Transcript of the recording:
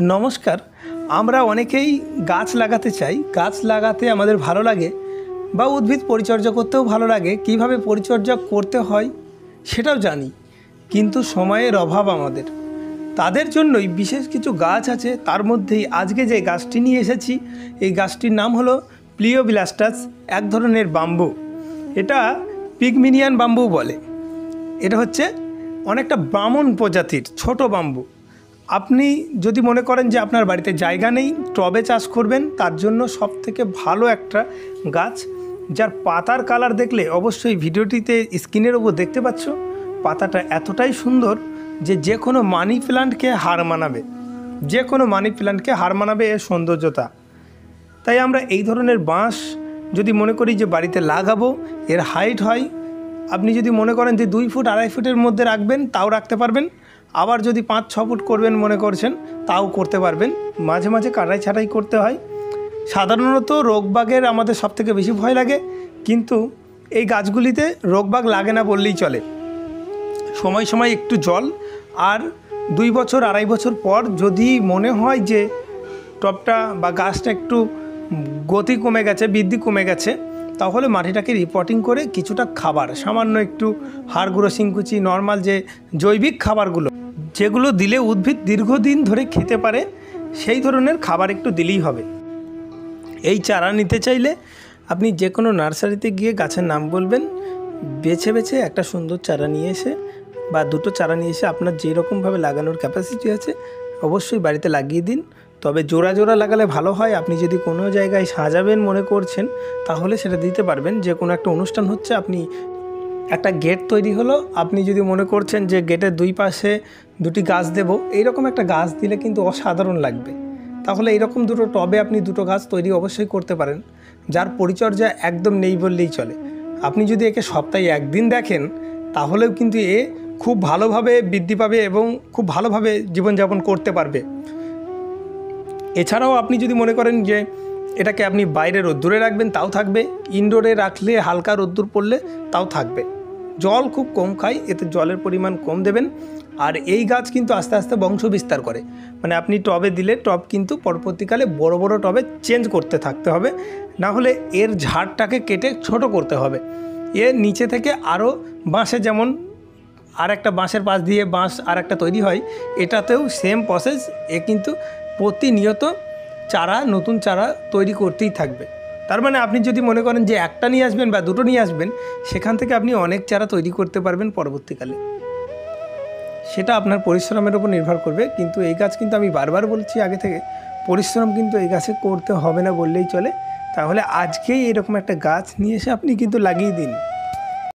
নমস্কার। আমরা অনেকেই গাছ লাগাতে চাই, গাছ লাগাতে আমাদের ভালো লাগে বা উদ্ভিদ পরিচর্যা করতেও ভালো লাগে। কিভাবে পরিচর্যা করতে হয় সেটাও জানি, কিন্তু সময়ের অভাব আমাদের। তাদের জন্যই বিশেষ কিছু গাছ আছে, তার মধ্যেই আজকে যে গাছটি নিয়ে এসেছি এই গাছটির নাম হলো প্লিওবিলাস্টাস, এক ধরনের বাম্বু। এটা পিগমিনিয়ান বাম্বু বলে। এটা হচ্ছে অনেকটা বামন প্রজাতির ছোট বাম্বু। আপনি যদি মনে করেন যে আপনার বাড়িতে জায়গা নেই, টবে চাষ করবেন, তার জন্য সবথেকে ভালো একটা গাছ, যার পাতার কালার দেখলে অবশ্যই ভিডিওটিতে স্ক্রিনের ওপর দেখতে পাচ্ছ, পাতাটা এতটাই সুন্দর যে কোনো মানি প্ল্যান্টকে হার মানাবে, যে কোনো মানি প্ল্যান্টকে হার মানাবে এর সৌন্দর্যতা। তাই আমরা এই ধরনের বাঁশ যদি মনে করি যে বাড়িতে লাগাবো, এর হাইট হয়, আপনি যদি মনে করেন যে 2 ফুট 2.5 ফুটের মধ্যে রাখবেন তাও রাখতে পারবেন, আবার যদি 5-6 ফুট করবেন মনে করছেন তাও করতে পারবেন। মাঝে মাঝে কাটাই ছাঁটাই করতে হয়। সাধারণত রোগবাগের আমাদের সবথেকে বেশি ভয় লাগে, কিন্তু এই গাছগুলিতে রোগবাগ লাগে না বললেই চলে। সময় সময় একটু জল, আর 2 বছর 2.5 বছর পর যদি মনে হয় যে টবটা বা গাছটা একটু গতি কমে গেছে, বৃদ্ধি কমে গেছে, তাহলে মাটিটাকে রিপোর্টিং করে কিছুটা খাবার, সামান্য একটু হাড় গুঁড়ো, শিংকুচি, নর্মাল যে জৈবিক খাবারগুলো, যেগুলো দিলে উদ্ভিদ দীর্ঘদিন ধরে খেতে পারে, সেই ধরনের খাবার একটু দিলেই হবে। এই চারা নিতে চাইলে আপনি যে কোনো নার্সারিতে গিয়ে গাছের নাম বলবেন, বেছে বেছে একটা সুন্দর চারা নিয়ে এসে বা 2টো চারা নিয়ে এসে আপনার যেরকমভাবে লাগানোর ক্যাপাসিটি আছে অবশ্যই বাড়িতে লাগিয়ে দিন। তবে জোড়া জোড়া লাগালে ভালো হয়। আপনি যদি কোনো জায়গায় সাজাবেন মনে করছেন তাহলে সেটা দিতে পারবেন। যে কোনো একটা অনুষ্ঠান হচ্ছে, আপনি একটা গেট তৈরি হলো, আপনি যদি মনে করছেন যে গেটের 2 পাশে 2টি গাছ দেবো, এইরকম একটা গাছ দিলে কিন্তু অসাধারণ লাগবে। তাহলে এইরকম 2টো টবে আপনি 2টো গাছ তৈরি অবশ্যই করতে পারেন, যার পরিচর্যা একদম নেই বললেই চলে। আপনি যদি একে সপ্তাহে 1 দিন দেখেন তাহলেও কিন্তু এ খুব ভালোভাবে বৃদ্ধি পাবে এবং খুব ভালোভাবে জীবনযাপন করতে পারবে। এছাড়াও আপনি যদি মনে করেন যে এটাকে আপনি বাইরে রোদ্দুরে রাখবেন তাও থাকবে, ইনডোরে রাখলে হালকা রোদ্দুর পড়লে তাও থাকবে। জল খুব কম খায়, এতে জলের পরিমাণ কম দেবেন। আর এই গাছ কিন্তু আস্তে আস্তে বংশ বিস্তার করে, মানে আপনি টবে দিলে টব কিন্তু পরবর্তীকালে বড় বড় টবে চেঞ্জ করতে থাকতে হবে, না হলে এর ঝাড়টাকে কেটে ছোট করতে হবে। এর নিচে থেকে আরও বাঁশে, যেমন আর একটা বাঁশের পাশ দিয়ে বাঁশ আর একটা তৈরি হয়, এটাতেও সেম প্রসেস। এ কিন্তু প্রতিনিয়ত চারা, নতুন চারা তৈরি করতেই থাকবে। তার মানে আপনি যদি মনে করেন যে একটা নিয়ে আসবেন বা 2টো নিয়ে আসবেন, সেখান থেকে আপনি অনেক চারা তৈরি করতে পারবেন পরবর্তীকালে। সেটা আপনার পরিশ্রমের উপর নির্ভর করবে। কিন্তু এই গাছ কিন্তু আমি বারবার বলছি আগে থেকে, পরিশ্রম কিন্তু এই গাছে করতে হবে না বললেই চলে। তাহলে আজকেই এরকম একটা গাছ নিয়ে এসে আপনি কিন্তু লাগিয়ে দিন।